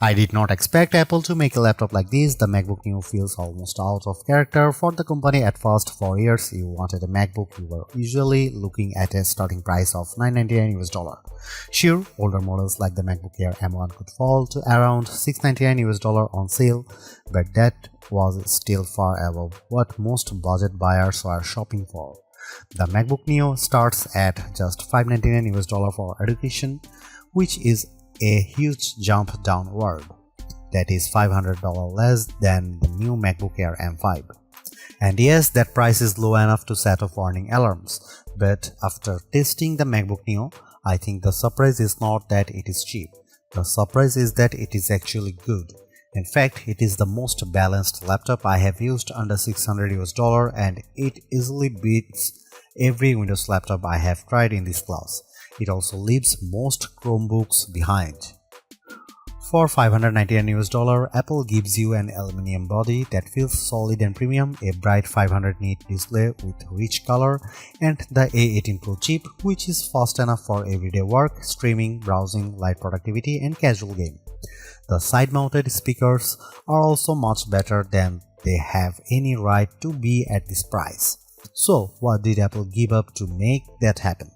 I did not expect Apple to make a laptop like this. The MacBook Neo feels almost out of character for the company. At first, for years you wanted a MacBook, you were usually looking at a starting price of $999 US. Sure, older models like the MacBook Air M1 could fall to around $699 US on sale, but that was still far above what most budget buyers were shopping for. The MacBook Neo starts at just $599 US for education, which is a huge jump downward. That is $500 less than the new MacBook Air M5. And yes, that price is low enough to set off warning alarms, but after testing the MacBook Neo, I think the surprise is not that it is cheap. The surprise is that it is actually good. In fact, it is the most balanced laptop I have used under $600 US, and it easily beats every Windows laptop I have tried in this class. It also leaves most Chromebooks behind. For $599 US, Apple gives you an aluminum body that feels solid and premium, a bright 500 nit display with rich color, and the A18 Pro chip, which is fast enough for everyday work, streaming, browsing, light productivity, and casual game. The side-mounted speakers are also much better than they have any right to be at this price. So, what did Apple give up to make that happen?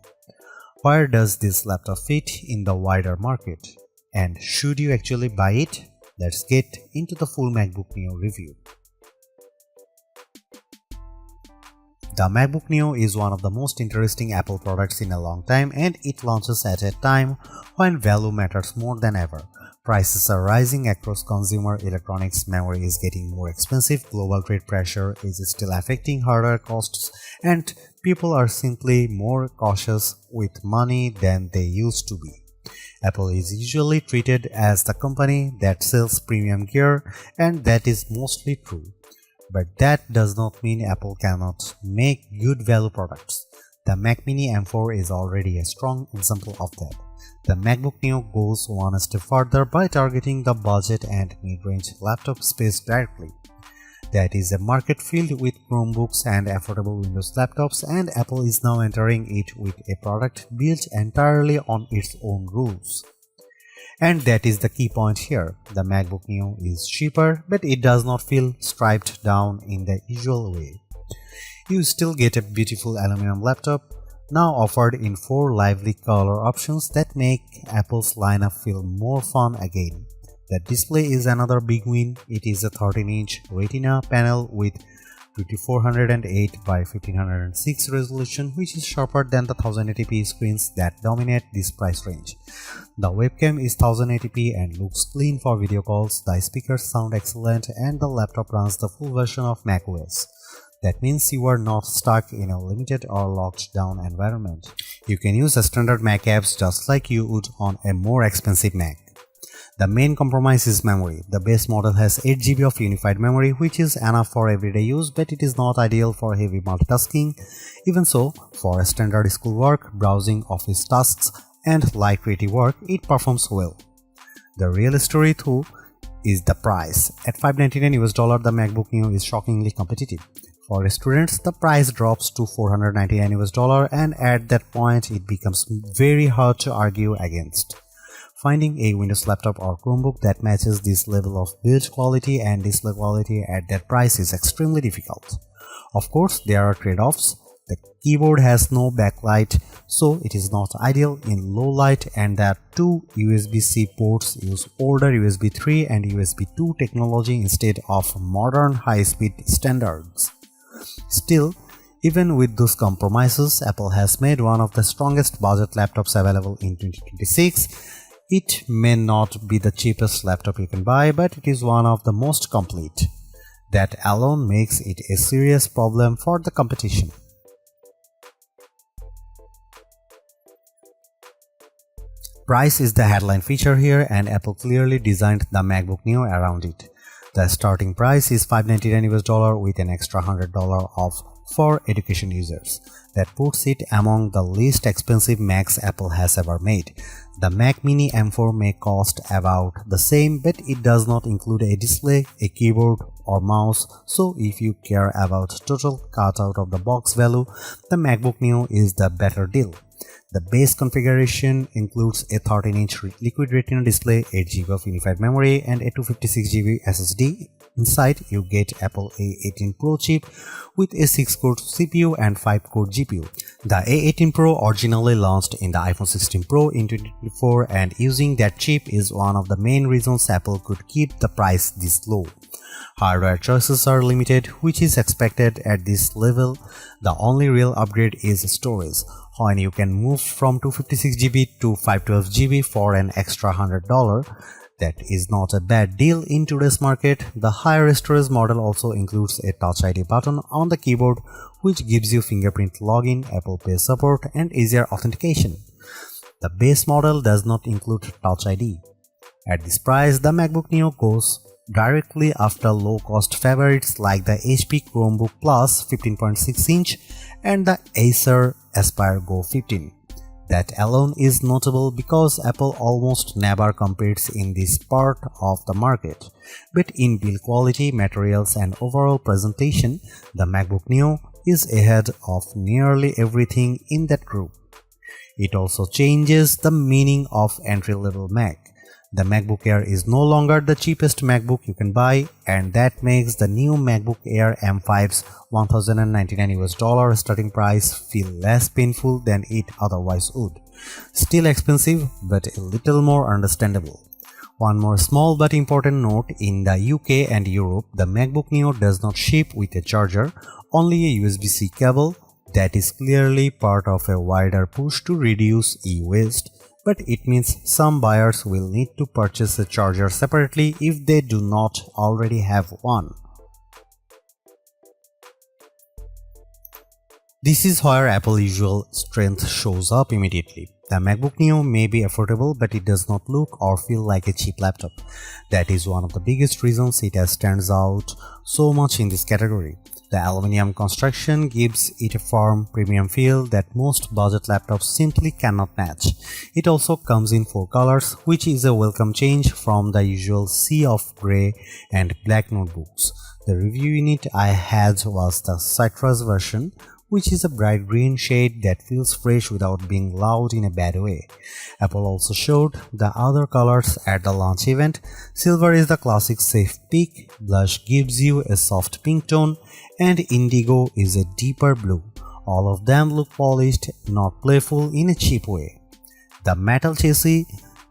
Where does this laptop fit in the wider market? And should you actually buy it? Let's get into the full MacBook Neo review. The MacBook Neo is one of the most interesting Apple products in a long time, and it launches at a time when value matters more than ever. Prices are rising across consumer electronics, memory is getting more expensive, global trade pressure is still affecting hardware costs, and people are simply more cautious with money than they used to be. Apple is usually treated as the company that sells premium gear, and that is mostly true. But that does not mean Apple cannot make good value products. The Mac Mini M4 is already a strong example of that. The MacBook Neo goes one step further by targeting the budget and mid-range laptop space directly. That is a market filled with Chromebooks and affordable Windows laptops, and Apple is now entering it with a product built entirely on its own rules. And that is the key point here. The MacBook Neo is cheaper, but it does not feel striped down in the usual way. You still get a beautiful aluminum laptop, now offered in 4 lively color options that make Apple's lineup feel more fun again. The display is another big win. It is a 13-inch Retina panel with 2408 by 1506 resolution, which is sharper than the 1080p screens that dominate this price range. The webcam is 1080p and looks clean for video calls, the speakers sound excellent, and the laptop runs the full version of macOS. That means you are not stuck in a limited or locked down environment. You can use standard Mac apps just like you would on a more expensive Mac. The main compromise is memory. The base model has 8GB of unified memory, which is enough for everyday use, but it is not ideal for heavy multitasking. Even so, for standard schoolwork, browsing, office tasks, and light creative work, it performs well. The real story though is the price. At $599 US, the MacBook Neo is shockingly competitive. For students, the price drops to $499 US, and at that point it becomes very hard to argue against. Finding a Windows laptop or Chromebook that matches this level of build quality and display quality at that price is extremely difficult. Of course, there are trade-offs. The keyboard has no backlight, so it is not ideal in low light, and the 2 USB-C ports use older USB 3 and USB 2 technology instead of modern high-speed standards. Still, even with those compromises, Apple has made one of the strongest budget laptops available in 2026. It may not be the cheapest laptop you can buy, but it is one of the most complete. That alone makes it a serious problem for the competition. Price is the headline feature here, and Apple clearly designed the MacBook Neo around it. The starting price is $599 US with an extra $100 off for education users. That puts it among the least expensive Macs Apple has ever made. The Mac Mini M4 may cost about the same, but it does not include a display, a keyboard, or mouse, so if you care about total cut out of the box value, the MacBook Neo is the better deal. The base configuration includes a 13-inch liquid retina display, 8GB of unified memory, and a 256GB SSD. Inside, you get Apple A18 Pro chip with a 6-core CPU and 5-core GPU. The A18 Pro originally launched in the iPhone 16 Pro in 2024, and using that chip is one of the main reasons Apple could keep the price this low. Hardware choices are limited, which is expected at this level. The only real upgrade is storage, when you can move from 256GB to 512GB for an extra $100. That is not a bad deal in today's market. The higher storage model also includes a Touch ID button on the keyboard, which gives you fingerprint login, Apple Pay support, and easier authentication. The base model does not include Touch ID. At this price, the MacBook Neo goes directly after low-cost favorites like the HP Chromebook Plus 15.6-inch and the Acer Aspire Go 15. That alone is notable because Apple almost never competes in this part of the market. But in build quality, materials, and overall presentation, the MacBook Neo is ahead of nearly everything in that group. It also changes the meaning of entry-level Mac. The MacBook Air is no longer the cheapest MacBook you can buy, and that makes the new MacBook Air M5's $1,099 starting price feel less painful than it otherwise would. Still expensive, but a little more understandable. One more small but important note: in the UK and Europe, the MacBook Neo does not ship with a charger, only a USB-C cable. That is clearly part of a wider push to reduce e-waste. But it means some buyers will need to purchase a charger separately if they do not already have one. This is where Apple's usual strength shows up immediately. The MacBook Neo may be affordable, but it does not look or feel like a cheap laptop. That is one of the biggest reasons it stands out so much in this category. The aluminum construction gives it a firm, premium feel that most budget laptops simply cannot match. It also comes in 4 colors, which is a welcome change from the usual sea of grey and black notebooks. The review unit I had was the citrus version, which is a bright green shade that feels fresh without being loud in a bad way. Apple also showed the other colors at the launch event. Silver is the classic safe pick, blush gives you a soft pink tone, and indigo is a deeper blue. All of them look polished, not playful in a cheap way. The metal chassis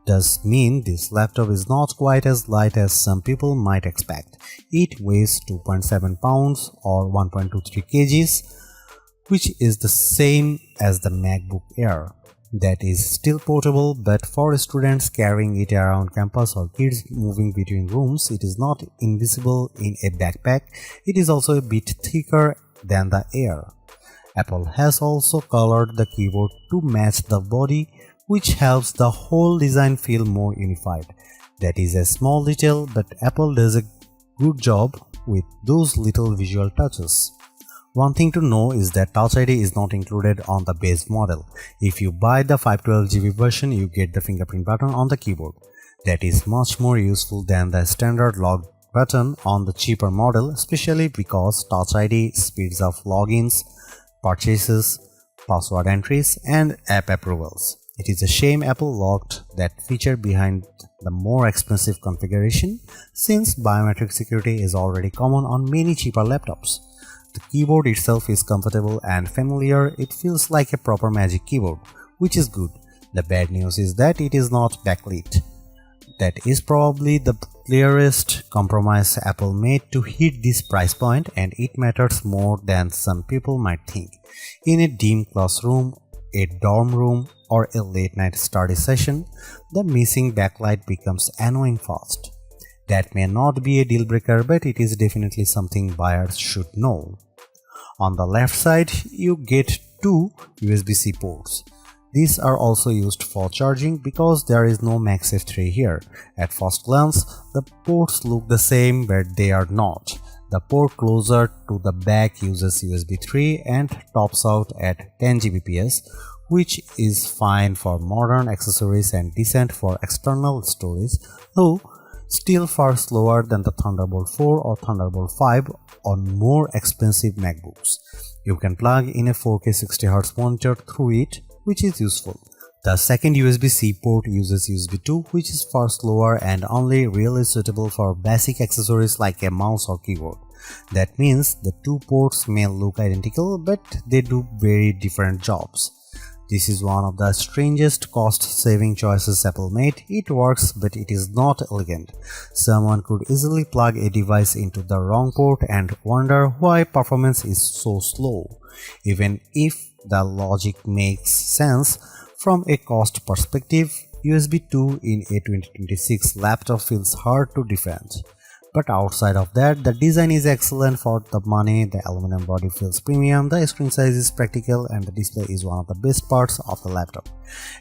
does mean this laptop is not quite as light as some people might expect. It weighs 2.7 pounds or 1.23 kgs, which is the same as the MacBook Air. That is still portable, but for students carrying it around campus or kids moving between rooms, it is not invisible in a backpack. It is also a bit thicker than the Air. Apple has also colored the keyboard to match the body, which helps the whole design feel more unified. That is a small detail, but Apple does a good job with those little visual touches. One thing to know is that Touch ID is not included on the base model. If you buy the 512GB version, you get the fingerprint button on the keyboard. That is much more useful than the standard log button on the cheaper model, especially because Touch ID speeds up logins, purchases, password entries, and app approvals. It is a shame Apple locked that feature behind the more expensive configuration, since biometric security is already common on many cheaper laptops. The keyboard itself is comfortable and familiar. It feels like a proper Magic Keyboard, which is good. The bad news is that it is not backlit. That is probably the clearest compromise Apple made to hit this price point, and it matters more than some people might think. In a dim classroom, a dorm room, or a late-night study session, the missing backlight becomes annoying fast. That may not be a deal breaker, but it is definitely something buyers should know. On the left side, you get 2 USB-C ports. These are also used for charging because there is no MagSafe 3 here. At first glance, the ports look the same, but they are not. The port closer to the back uses USB 3 and tops out at 10 Gbps, which is fine for modern accessories and decent for external storage, though still far slower than the Thunderbolt 4 or Thunderbolt 5 on more expensive MacBooks. You can plug in a 4K 60Hz monitor through it, which is useful. The second USB-C port uses USB 2, which is far slower and only really suitable for basic accessories like a mouse or keyboard. That means the two ports may look identical, but they do very different jobs. This is one of the strangest cost-saving choices Apple made. It works, but it is not elegant. Someone could easily plug a device into the wrong port and wonder why performance is so slow. Even if the logic makes sense, from a cost perspective, USB 2 in a 2026 laptop feels hard to defend. But outside of that, the design is excellent for the money, the aluminum body feels premium, the screen size is practical, and the display is one of the best parts of the laptop.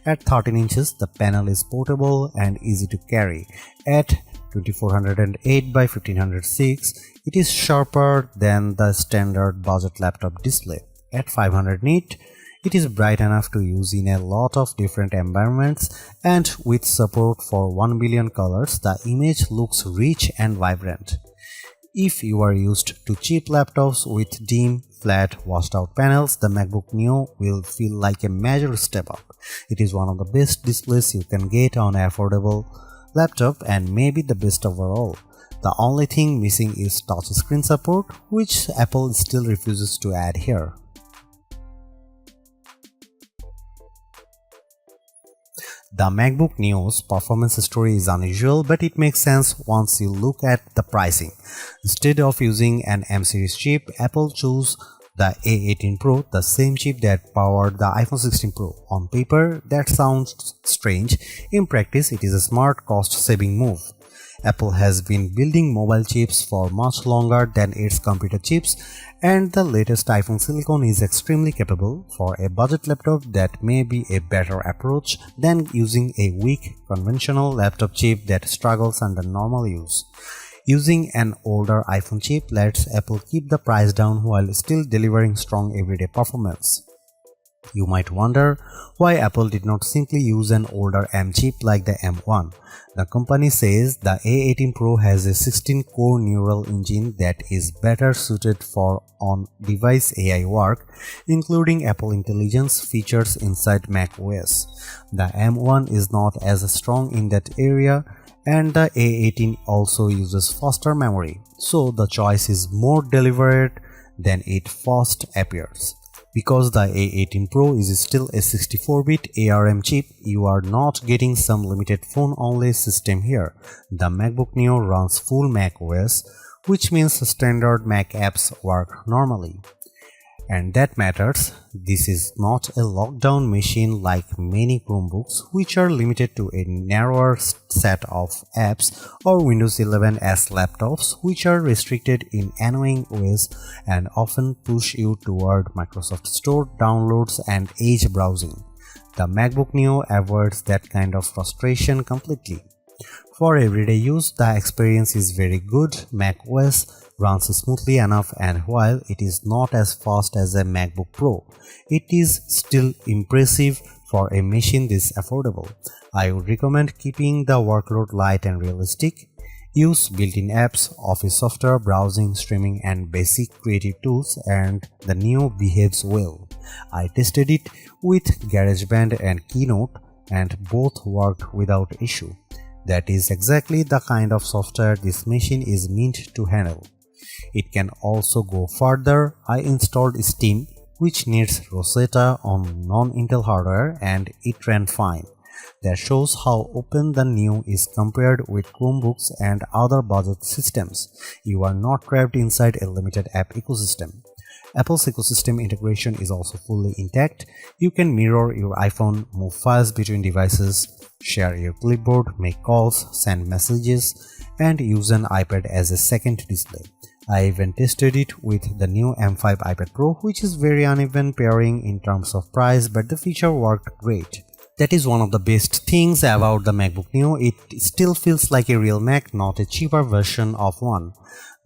At 13 inches, the panel is portable and easy to carry. At 2408 by 1506, it is sharper than the standard budget laptop display. At 500 nit, it is bright enough to use in a lot of different environments, and with support for 1 billion colors, the image looks rich and vibrant. If you are used to cheap laptops with dim, flat, washed-out panels, the MacBook Neo will feel like a major step up. It is one of the best displays you can get on an affordable laptop and maybe the best overall. The only thing missing is touchscreen support, which Apple still refuses to add here. The MacBook Neo's performance story is unusual, but it makes sense once you look at the pricing. Instead of using an M series chip, Apple chose the A18 Pro, the same chip that powered the iPhone 16 Pro. On paper, that sounds strange. In practice, it is a smart cost-saving move. Apple has been building mobile chips for much longer than its computer chips, and the latest iPhone silicon is extremely capable. For a budget laptop, that may be a better approach than using a weak conventional laptop chip that struggles under normal use. Using an older iPhone chip lets Apple keep the price down while still delivering strong everyday performance. You might wonder why Apple did not simply use an older M chip like the M1. The company says the A18 Pro has a 16-core neural engine that is better suited for on-device AI work, including Apple Intelligence features inside macOS. The M1 is not as strong in that area, and the A18 also uses faster memory, so the choice is more deliberate than it first appears. Because the A18 Pro is still a 64-bit ARM chip, you are not getting some limited phone-only system here. The MacBook Neo runs full macOS, which means standard Mac apps work normally. And that matters. This is not a lockdown machine like many Chromebooks, which are limited to a narrower set of apps, or Windows 11s laptops, which are restricted in annoying ways and often push you toward Microsoft Store downloads and Edge browsing. The MacBook Neo avoids that kind of frustration completely. For everyday use, the experience is very good. macOS runs smoothly enough, and while it is not as fast as a MacBook Pro, it is still impressive for a machine this affordable. I would recommend keeping the workload light and realistic. Use built-in apps, office software, browsing, streaming, and basic creative tools, and the Neo behaves well. I tested it with GarageBand and Keynote, and both worked without issue. That is exactly the kind of software this machine is meant to handle. It can also go further. I installed Steam, which needs Rosetta on non-Intel hardware, and it ran fine. That shows how open the Neo is compared with Chromebooks and other budget systems. You are not trapped inside a limited app ecosystem. Apple's ecosystem integration is also fully intact. You can mirror your iPhone, move files between devices, share your clipboard, make calls, send messages, and use an iPad as a second display. I even tested it with the new M5 iPad Pro, which is very uneven pairing in terms of price, but the feature worked great. That is one of the best things about the MacBook Neo. It still feels like a real Mac, not a cheaper version of one.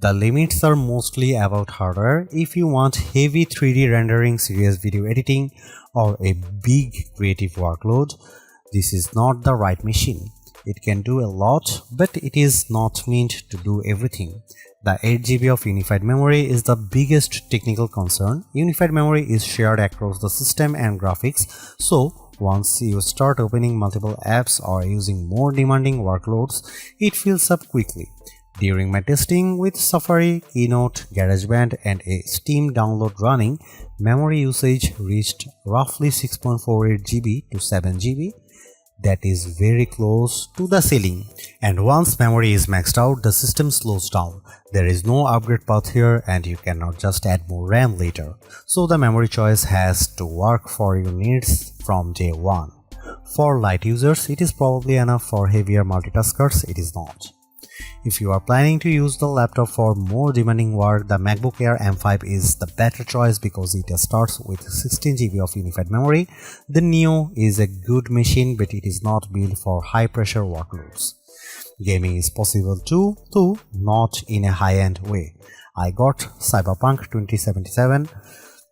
The limits are mostly about hardware. If you want heavy 3D rendering, serious video editing, or a big creative workload, this is not the right machine. It can do a lot, but it is not meant to do everything. The 8 GB of unified memory is the biggest technical concern. Unified memory is shared across the system and graphics, so once you start opening multiple apps or using more demanding workloads, it fills up quickly. During my testing with Safari, Keynote, GarageBand and a Steam download running, memory usage reached roughly 6.48 GB to 7 GB. That is very close to the ceiling. And once memory is maxed out, the system slows down. There is no upgrade path here and you cannot just add more RAM later. So the memory choice has to work for your needs from day one. For light users, it is probably enough. For heavier multitaskers, it is not. If you are planning to use the laptop for more demanding work, the MacBook Air M5 is the better choice because it starts with 16 GB of unified memory. The Neo is a good machine, but it is not built for high-pressure workloads. Gaming is possible too, though not in a high-end way. I got Cyberpunk 2077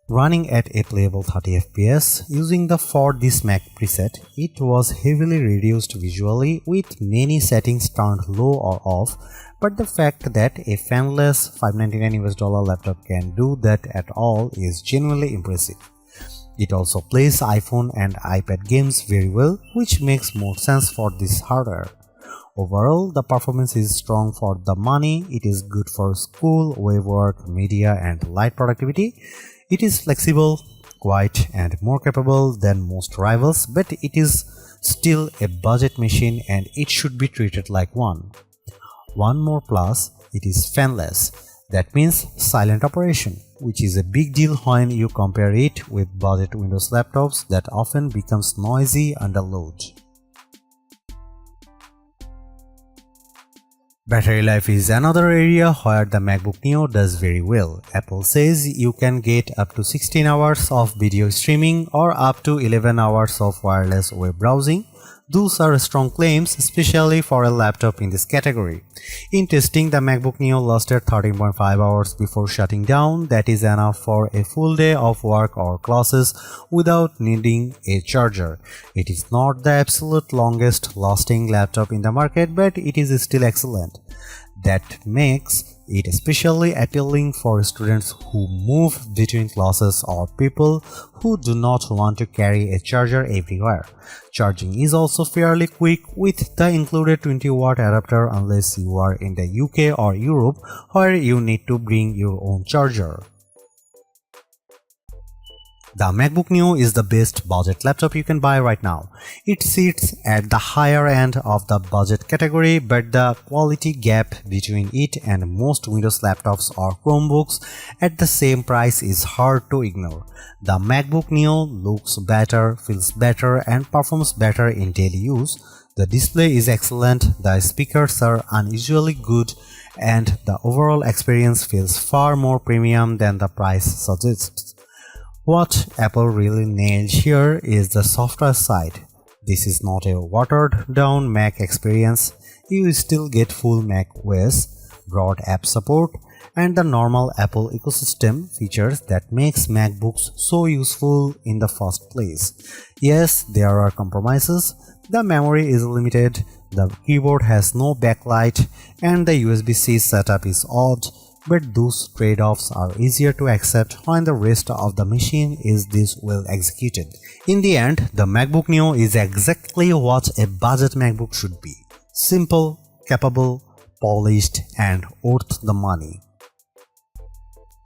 running at a playable 30 FPS using the For This Mac preset. It was heavily reduced visually with many settings turned low or off, but the fact that a fanless $599 laptop can do that at all is genuinely impressive. It also plays iPhone and iPad games very well, which makes more sense for this hardware. Overall, the performance is strong for the money. It is good for school, web work, media and light productivity. It is flexible, quiet and more capable than most rivals, but it is still a budget machine and it should be treated like one. One more plus, it is fanless. That means silent operation, which is a big deal when you compare it with budget Windows laptops that often becomes noisy under load. Battery life is another area where the MacBook Neo does very well. Apple says you can get up to 16 hours of video streaming or up to 11 hours of wireless web browsing. Those are strong claims, especially for a laptop in this category. In testing, the MacBook Neo lasted 13.5 hours before shutting down. That is enough for a full day of work or classes without needing a charger. It is not the absolute longest lasting laptop in the market, but it is still excellent. That makes it especially appealing for students who move between classes or people who do not want to carry a charger everywhere. Charging is also fairly quick with the included 20-watt adapter unless you are in the UK or Europe where you need to bring your own charger. The MacBook Neo is the best budget laptop you can buy right now. It sits at the higher end of the budget category, but the quality gap between it and most Windows laptops or Chromebooks at the same price is hard to ignore. The MacBook Neo looks better, feels better, and performs better in daily use. The display is excellent, the speakers are unusually good, and the overall experience feels far more premium than the price suggests. What Apple really nailed here is the software side. This is not a watered-down Mac experience. You still get full Mac OS, broad app support, and the normal Apple ecosystem features that makes MacBooks so useful in the first place. Yes, there are compromises. The memory is limited, the keyboard has no backlight, and the USB-C setup is odd. But those trade-offs are easier to accept when the rest of the machine is this well executed. In the end, the MacBook Neo is exactly what a budget MacBook should be. Simple, capable, polished, and worth the money.